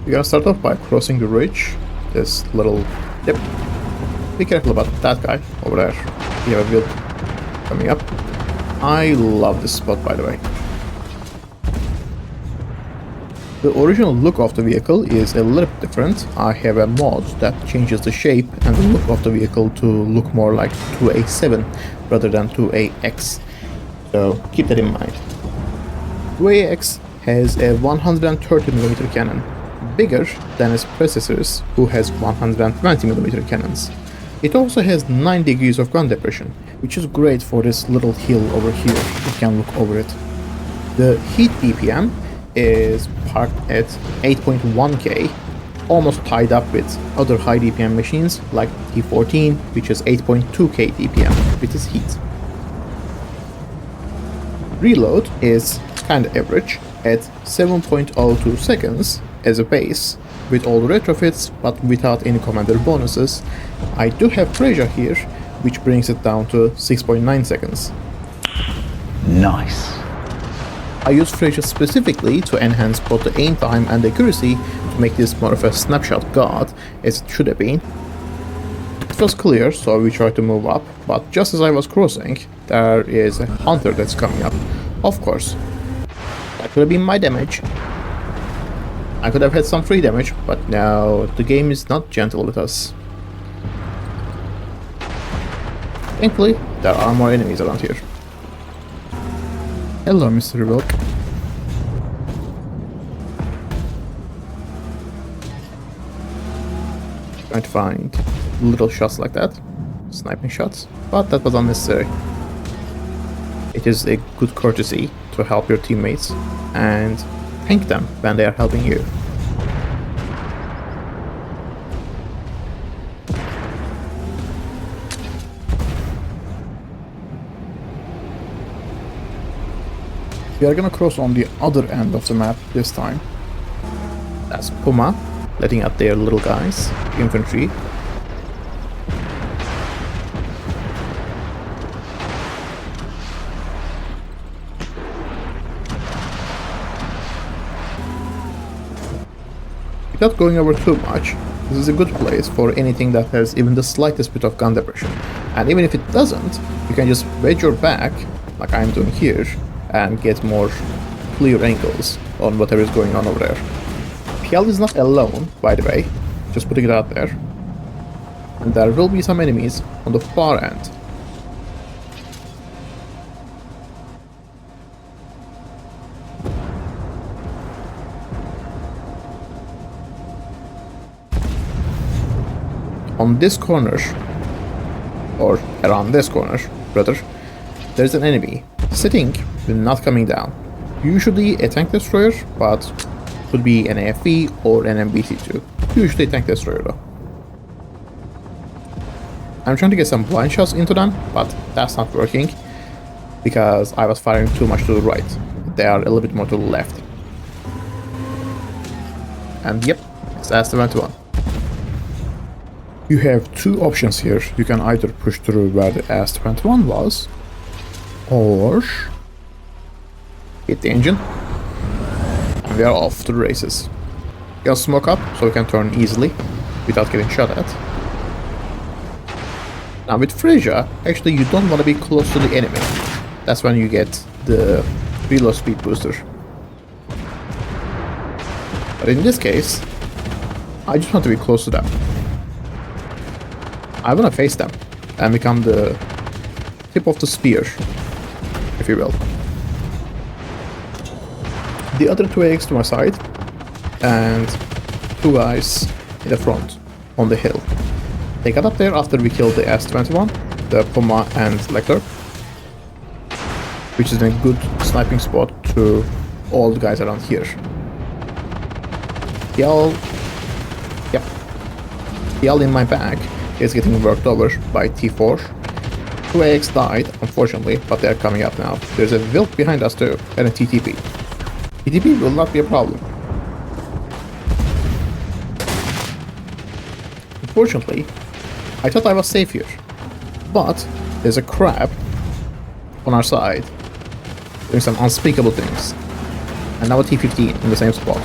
We're gonna start off by crossing the ridge. This little dip. Be careful about that guy over there. We have a build coming up. I love this spot, by the way. The original look of the vehicle is a little bit different. I have a mod that changes the shape and the look of the vehicle to look more like 2A7 rather than 2AX. So keep that in mind. 2AX has a 130mm cannon, bigger than its predecessors who has 120mm cannons. It also has 9 degrees of gun depression, which is great for this little hill over here. You can look over it. The heat DPM is parked at 8.1k, almost tied up with other high DPM machines like T14, which is 8.2k DPM with its heat. Reload is kinda average at 7.02 seconds as a base with all the retrofits but without any commander bonuses. I do have pressure here, which brings it down to 6.9 seconds. Nice. I use Fraser specifically to enhance both the aim time and accuracy to make this more of a snapshot guard as it should have been. It was clear, so we tried to move up, but just as I was crossing, there is a hunter that's coming up. Of course, that could have been my damage. I could have had some free damage, but no, the game is not gentle with us. Thankfully, there are more enemies around here. Hello, Mr. Wilk. Trying to find little shots like that, sniping shots, but that was unnecessary. It is a good courtesy to help your teammates and thank them when they are helping you. We are gonna cross on the other end of the map this time. That's Puma, letting out their little guys, infantry. Without going over too much, this is a good place for anything that has even the slightest bit of gun depression. And even if it doesn't, you can just wedge your back, like I'm doing here, and get more clear angles on whatever is going on over there. PL is not alone, by the way, just putting it out there. And there will be some enemies on the far end. On this corner, or around this corner, rather, there's an enemy sitting but not coming down. Usually a tank destroyer, but could be an AFV or an MBT2. Usually a tank destroyer though. I'm trying to get some blind shots into them, but that's not working because I was firing too much to the right. They are a little bit more to the left. And yep, it's AS-21. You have two options here. You can either push through where the AS-21 was, or hit the engine, and we are off to the races. We can smoke up so we can turn easily without getting shot at. Now with Fraser, actually you don't want to be close to the enemy. That's when you get the reload speed booster. But in this case, I just want to be close to them. I want to face them and become the tip of the spear, if you will. The other 2AX to my side, and two guys in the front, on the hill. They got up there after we killed the AS-21, the Puma and Leopard, which is a good sniping spot to all the guys around here. Yell in my back is getting worked over by T4. 2AX died, unfortunately, but they're coming up now. There's a Wilk behind us too, and a TTP. TTP will not be a problem. Unfortunately, I thought I was safe here, but there's a crab on our side doing some unspeakable things, and now a T-15 in the same spot.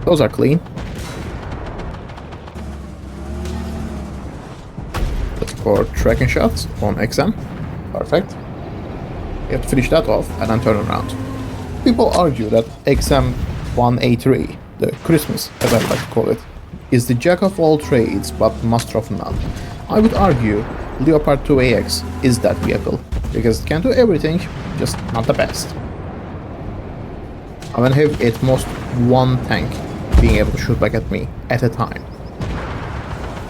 Those are clean. Let's for tracking shots on XM. Perfect. You have to finish that off and then turn around. People argue that XM1A3, the Christmas as I like to call it, is the jack of all trades but master of none. I would argue Leopard 2AX is that vehicle, because it can do everything, just not the best. I will have at most one tank being able to shoot back at me at a time.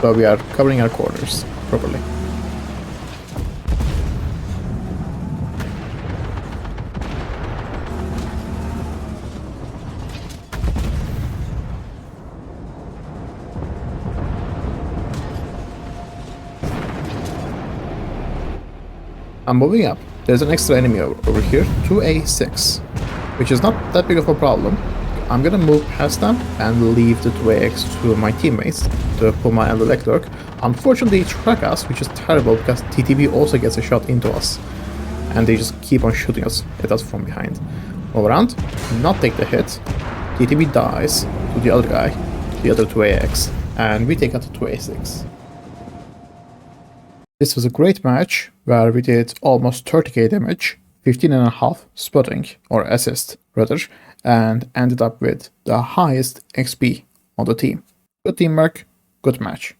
So we are covering our corners properly. I'm moving up. There's an extra enemy over here, 2A6, which is not that big of a problem. I'm gonna move past them and leave the 2AX to my teammates, to Puma and the Leclerc. Unfortunately, they track us, which is terrible because TTB also gets a shot into us. And they just keep on shooting at us from behind. Move around, not take the hit. TTB dies to the other guy, the other 2AX, and we take out the 2A6. This was a great match where we did almost 30k damage, 15.5 spotting, or assist rather, and ended up with the highest XP on the team. Good teamwork, good match.